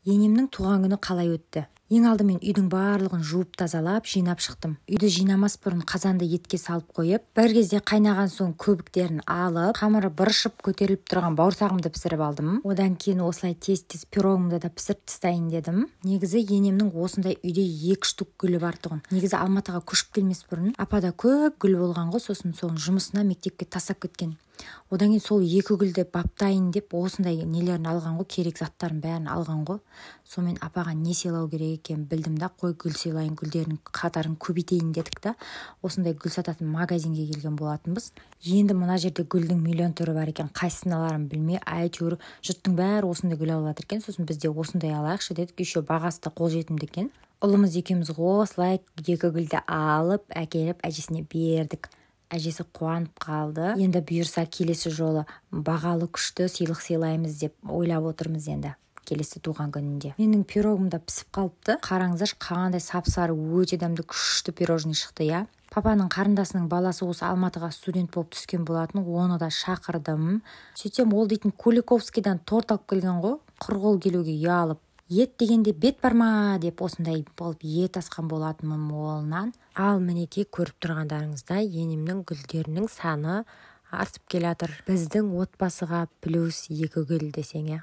Енемнің туған күні қалай өтті? Ең алдымен үйдің барлығын жуып тазалап, жинап шықтым. Үйді жинамас бұрын қазанды етке салып қойып, бір кезде қайнаған соң көбіктерін алып, қамыры быршып көтеріліп тұрған бауырсағымды пісіріп алдым. Одан кейін осылай тез-тез пирогымды да пісіріп тастайын дедім. Негізі енемнің осындай үйде 2 штук гүлі бар тұғын. Негізі Алматыға көшіп келмес бұрын апада көп гүл болған ғой, сосын соның жұмысына мектепке тастап кеткен. Одан кейін сол 2 гүлді баптайын деп осындай нелерін алған ғой, керек заттарын бәрін алған ғой. Сонымен апаға не сыйлау керек екенін білдім да, қой гүл сыйлайын, гүлдердің қатарын көбейтейін дедік та, осындай гүл сататын магазинге келген болатынбыз. Енді мына жерде гүлдің миллион түрі бар екен, қайсысын аларын білмей, әйтеуір жұрттың бәрі осындай гүл алып жатыр екен. Сосын біз де осындай алайықшы дедік, еще бағасы да қолжетімді екен. Ұлымыз екеуміз осылай 2 гүлді алып әкеліп әжесіне бердік. Әжесі қуанып қалды. Енді бұйырса келесі жолы бағалы күшті сыйлық сыйлаймыз деп ойлап отырмыз енді келесі туған күнінде. Менің пирогым да пісіп қалыпты. Қараңыздаршы, қандай сап-сары өте дәмді күшті пирожный шықты, я. Папаның қарындасының баласы осы Алматыға студент болып түскен болатын, оны да шақырдым. Сөйтсем ол дейтін Куликовскийдан торт алып келген ғой, құрғыл келуге ұялып. Ет дегенде бет бар ма деп осындай болып ет асқан болатынмын молынан. Ал мінеки көріп тұрғандарыңыздай енемнің гүлдерінің саны артып келатыр. Біздің отбасыға плюс 2 гүл десең,